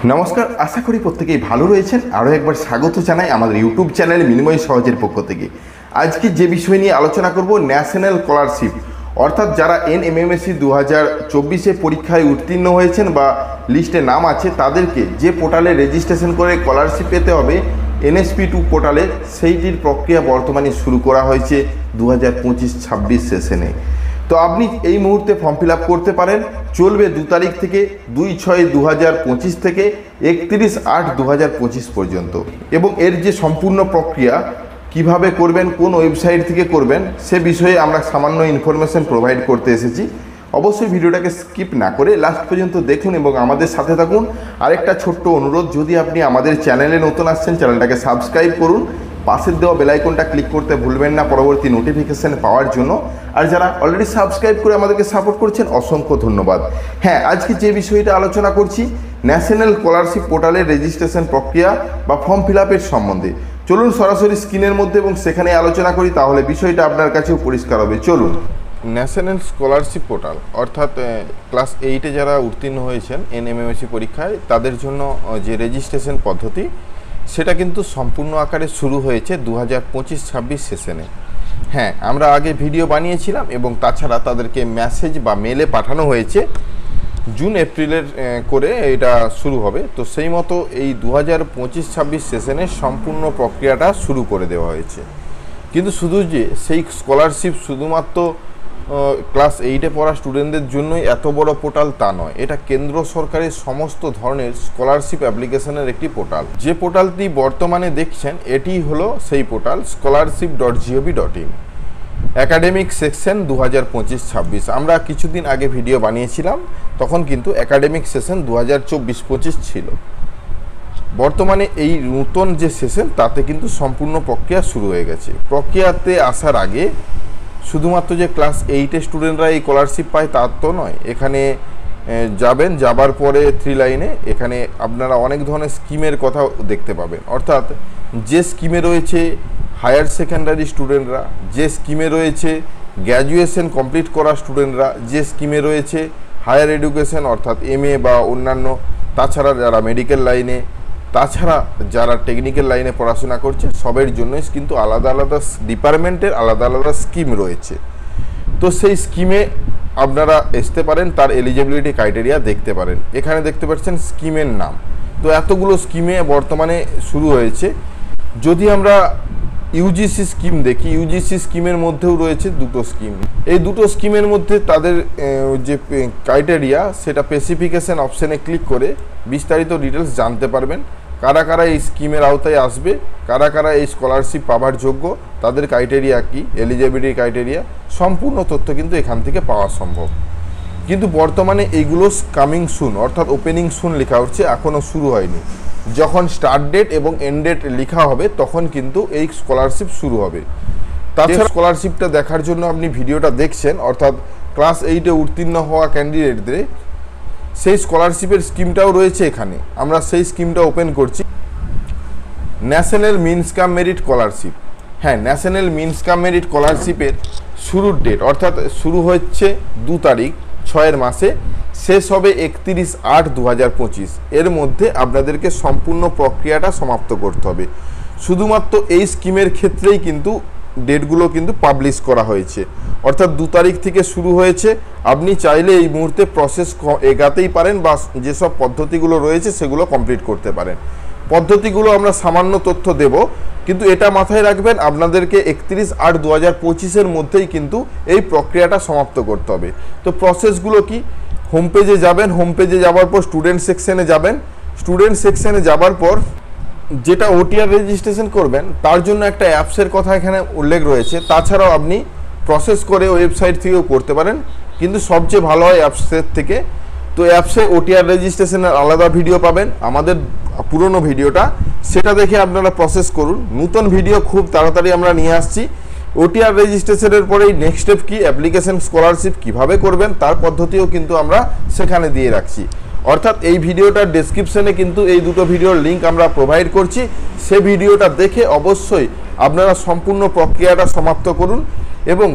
নমস্কার, আশা করি প্রত্যেকেই ভালো রয়েছেন। আরও একবার স্বাগত জানাই আমাদের ইউটিউব চ্যানেল মিনিময় সহজের পক্ষ থেকে। আজকে যে বিষয় নিয়ে আলোচনা করব, ন্যাশনাল স্কলারশিপ, অর্থাৎ যারা NMMSC 2024 পরীক্ষায় উত্তীর্ণ হয়েছেন বা লিস্টে নাম আছে, তাদেরকে যে পোর্টালে রেজিস্ট্রেশন করে স্কলারশিপ পেতে হবে NSP2 পোর্টালে, সেইটির প্রক্রিয়া বর্তমানে শুরু করা হয়েছে 2025-26 সেশনে। তো আপনি এই মুহূর্তে ফর্ম ফিল আপ করতে পারেন। চলবে 2 তারিখ থেকে 2/6/2025 থেকে 31/8/2025 পর্যন্ত। এবং এর যে সম্পূর্ণ প্রক্রিয়া কিভাবে করবেন, কোন ওয়েবসাইট থেকে করবেন, সে বিষয়ে আমরা সামান্য ইনফরমেশন প্রোভাইড করতে এসেছি। অবশ্যই ভিডিওটাকে স্কিপ না করে লাস্ট পর্যন্ত দেখুন এবং আমাদের সাথে থাকুন। আরেকটা ছোট্ট অনুরোধ, যদি আপনি আমাদের চ্যানেলে নতুন আসছেন, চ্যানেলটাকে সাবস্ক্রাইব করুন, পাশের দেওয়া বেল আইকনটা ক্লিক করতে ভুলবেন না পরবর্তী নোটিফিকেশান পাওয়ার জন্য। আর যারা অলরেডি সাবস্ক্রাইব করে আমাদেরকে সাপোর্ট করছেন, অসংখ্য ধন্যবাদ। হ্যাঁ, আজকে যে বিষয়টা আলোচনা করছি, ন্যাশনাল স্কলারশিপ পোর্টালের রেজিস্ট্রেশন প্রক্রিয়া বা ফর্ম ফিল আপের সম্বন্ধে। চলুন সরাসরি স্ক্রিনের মধ্যে এবং সেখানে আলোচনা করি, তাহলে বিষয়টা আপনার কাছেও পরিষ্কার হবে। চলুন। ন্যাশনাল স্কলারশিপ পোর্টাল অর্থাৎ ক্লাস 8-এ যারা উত্তীর্ণ হয়েছেন NMMSC পরীক্ষায়, তাদের জন্য যে রেজিস্ট্রেশন পদ্ধতি, সেটা কিন্তু সম্পূর্ণ আকারে শুরু হয়েছে 2025-26 সেশনে। হ্যাঁ, আমরা আগে ভিডিও বানিয়েছিলাম এবং তাছাড়া তাদেরকে মেসেজ বা মেলে পাঠানো হয়েছে জুন-এপ্রিলের করে এটা শুরু হবে। তো সেই মতো এই 2025-26 সেশনের সম্পূর্ণ প্রক্রিয়াটা শুরু করে দেওয়া হয়েছে। কিন্তু শুধু যে সেই স্কলারশিপ শুধুমাত্র ক্লাস 8-এ পড়া স্টুডেন্টদের জন্যই এত বড় পোর্টাল তা নয়, এটা কেন্দ্র সরকারের সমস্ত ধরনের স্কলারশিপ অ্যাপ্লিকেশনের একটি পোর্টাল। যে পোর্টালটি বর্তমানে দেখছেন, এটি হলো সেই পোর্টাল scholarship.gov.in একাডেমিক সেকশন 2025-26। আমরা কিছুদিন আগে ভিডিও বানিয়েছিলাম, তখন কিন্তু একাডেমিক সেশন 2024-25 ছিল। বর্তমানে এই নতুন যে সেশন, তাতে কিন্তু সম্পূর্ণ প্রক্রিয়া শুরু হয়ে গেছে। প্রক্রিয়াতে আসার আগে শুধুমাত্র যে ক্লাস 8-এর স্টুডেন্টরা এই স্কলারশিপ পায় তা তো নয়। এখানে যাবার পরে 3 লাইনে এখানে আপনারা অনেক ধরনের স্কিমের কথা দেখতে পাবেন। অর্থাৎ যে স্কিমে রয়েছে হায়ার সেকেন্ডারি স্টুডেন্টরা, যে স্কিমে রয়েছে গ্র্যাজুয়েশন কমপ্লিট করা স্টুডেন্টরা, যে স্কিমে রয়েছে হায়ার এডুকেশন অর্থাৎ MA বা অন্যান্য, তাছাড়া যারা মেডিকেল লাইনে, তাছাড়া যারা টেকনিক্যাল লাইনে পড়াশোনা করছে, সবের জন্যই কিন্তু আলাদা আলাদা ডিপার্টমেন্টের আলাদা আলাদা স্কিম রয়েছে। তো সেই স্কিমে আপনারা আসতে পারেন, তার এলিজিবিলিটি ক্রাইটেরিয়া দেখতে পারেন। এখানে দেখতে পাচ্ছেন স্কিমের নাম। তো এতগুলো স্কিমে বর্তমানে শুরু হয়েছে। যদি আমরা UGC স্কিম দেখি, UGC স্কিমের মধ্যেও রয়েছে 2টো স্কিম। এই 2টো স্কিমের মধ্যে তাদের যে ক্রাইটেরিয়া, সেটা স্পেসিফিকেশন অপশানে ক্লিক করে বিস্তারিত ডিটেলস জানতে পারবেন। কারা কারা এই স্কিমের আওতায় আসবে, কারা কারা এই স্কলারশিপ পাওয়ার যোগ্য, তাদের ক্রাইটেরিয়া কি, এলিজিবিলিটি ক্রাইটেরিয়া, সম্পূর্ণ তথ্য কিন্তু এখান থেকে পাওয়া সম্ভব। কিন্তু বর্তমানে এইগুলো কামিং সুন অর্থাৎ ওপেনিং সুন লেখা হচ্ছে, এখনও শুরু হয়নি। যখন স্টার্ট ডেট এবং এন্ড ডেট লেখা হবে, তখন কিন্তু এই স্কলারশিপ শুরু হবে। তাছাড়া স্কলারশিপটা দেখার জন্য আপনি ভিডিওটা দেখছেন, অর্থাৎ ক্লাস 8-এ উত্তীর্ণ হওয়া ক্যান্ডিডেটদের সেই স্কলারশিপের স্কিমটাও রয়েছে এখানে। আমরা সেই স্কিমটা ওপেন করছি। ন্যাশনাল মিনস কাম মেরিট স্কলারশিপ। হ্যাঁ, ন্যাশনাল মিনস কাম মেরিট স্কলারশিপের শুরুর ডেট অর্থাৎ শুরু হচ্ছে 2 তারিখ 6-এর মাসে, শেষ হবে 31/8/2025। এর মধ্যে আপনাদেরকে সম্পূর্ণ প্রক্রিয়াটা সমাপ্ত করতে হবে। শুধুমাত্র এই স্কিমের ক্ষেত্রেই কিন্তু ডেটগুলো কিন্তু পাবলিশ করা হয়েছে। অর্থাৎ 2 তারিখ থেকে শুরু হয়েছে। আপনি চাইলে এই মুহূর্তে প্রসেস এগাতেই পারেন বা যেসব পদ্ধতিগুলো রয়েছে সেগুলো কমপ্লিট করতে পারেন। পদ্ধতিগুলো আমরা সামান্য তথ্য দেব, কিন্তু এটা মাথায় রাখবেন, আপনাদেরকে 31/8/2025-এর মধ্যেই কিন্তু এই প্রক্রিয়াটা সমাপ্ত করতে হবে। তো প্রসেসগুলো কি? হোম পেজে যাবেন, হোম পেজে যাওয়ার পর স্টুডেন্ট সেকশনে যাবেন। স্টুডেন্ট সেকশনে যাবার পর যেটা OTR রেজিস্ট্রেশন করবেন, তার জন্য একটা অ্যাপসের কথা এখানে উল্লেখ রয়েছে। তাছাড়াও আপনি প্রসেস করে ওয়েবসাইট থেকেও করতে পারেন, কিন্তু সবচেয়ে ভালো হয় অ্যাপসের থেকে। তো অ্যাপসে OTR রেজিস্ট্রেশনের আলাদা ভিডিও পাবেন, আমাদের পুরনো ভিডিওটা, সেটা দেখে আপনারা প্রসেস করুন। নতুন ভিডিও খুব তাড়াতাড়ি আমরা নিয়ে আসছি। OTR রেজিস্ট্রেশনের পরেই নেক্সট স্টেপ কি, অ্যাপ্লিকেশন স্কলারশিপ কিভাবে করবেন তার পদ্ধতিও কিন্তু আমরা সেখানে দিয়ে রাখছি। অর্থাৎ এই ভিডিওটার ডেসক্রিপশনে কিন্তু এই 2টো ভিডিওর লিঙ্ক আমরা প্রোভাইড করছি। সে ভিডিওটা দেখে অবশ্যই আপনারা সম্পূর্ণ প্রক্রিয়াটা সমাপ্ত করুন এবং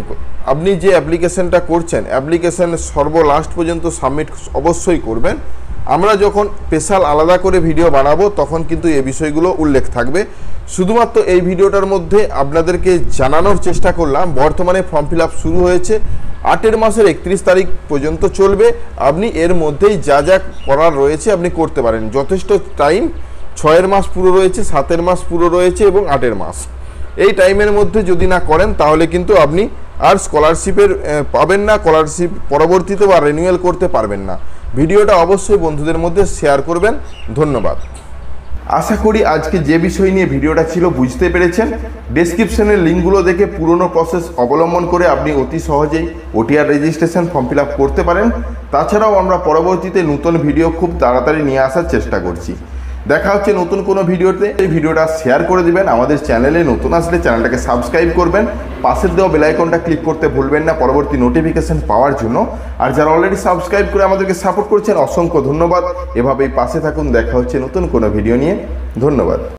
আপনি যে অ্যাপ্লিকেশনটা করছেন, অ্যাপ্লিকেশনের সর্বলাস্ট পর্যন্ত সাবমিট অবশ্যই করবেন। আমরা যখন স্পেশাল আলাদা করে ভিডিও বানাবো তখন কিন্তু এই বিষয়গুলো উল্লেখ থাকবে। শুধুমাত্র এই ভিডিওটার মধ্যে আপনাদেরকে জানানোর চেষ্টা করলাম বর্তমানে ফর্ম ফিল আপ শুরু হয়েছে, 8 মাসের 31 তারিখ পর্যন্ত চলবে। আপনি এর মধ্যেই যা যা করার রয়েছে আপনি করতে পারেন, যথেষ্ট টাইম। 6 মাস পুরো রয়েছে, 7 মাস পুরো রয়েছে এবং 8 মাস। এই টাইমের মধ্যে যদি না করেন তাহলে কিন্তু আপনি আর স্কলারশিপের পাবেন না, স্কলারশিপ পরবর্তীতে বা রিনিউয়াল করতে পারবেন না। ভিডিওটা অবশ্যই বন্ধুদের মধ্যে শেয়ার করবেন। ধন্যবাদ। আশা করি আজকে যে বিষয় নিয়ে ভিডিওটা ছিল বুঝতে পেরেছেন। ডেসক্রিপশনের লিঙ্কগুলো দেখে পুরনো প্রসেস অবলম্বন করে আপনি অতি সহজেই OTR registration form fill up করতে পারেন। তাছাড়াও আমরা পরবর্তীতে নতুন ভিডিও খুব তাড়াতাড়ি নিয়ে আসার চেষ্টা করছি। দেখা হচ্ছে নতুন কোনো ভিডিওতে। এই ভিডিওটা শেয়ার করে দিবেন। আমাদের চ্যানেলে নতুন আসলে চ্যানেলটাকে সাবস্ক্রাইব করবেন। পাশের দেওয়া বেল আইকনটা ক্লিক করতে ভুলবেন না পরবর্তী নোটিফিকেশন পাওয়ার জন্য। আর যারা অলরেডি সাবস্ক্রাইব করে আমাদেরকে সাপোর্ট করছেন অসংখ্য ধন্যবাদ। এভাবেই পাশে থাকুন। দেখা হচ্ছে নতুন কোনো ভিডিও নিয়ে। ধন্যবাদ।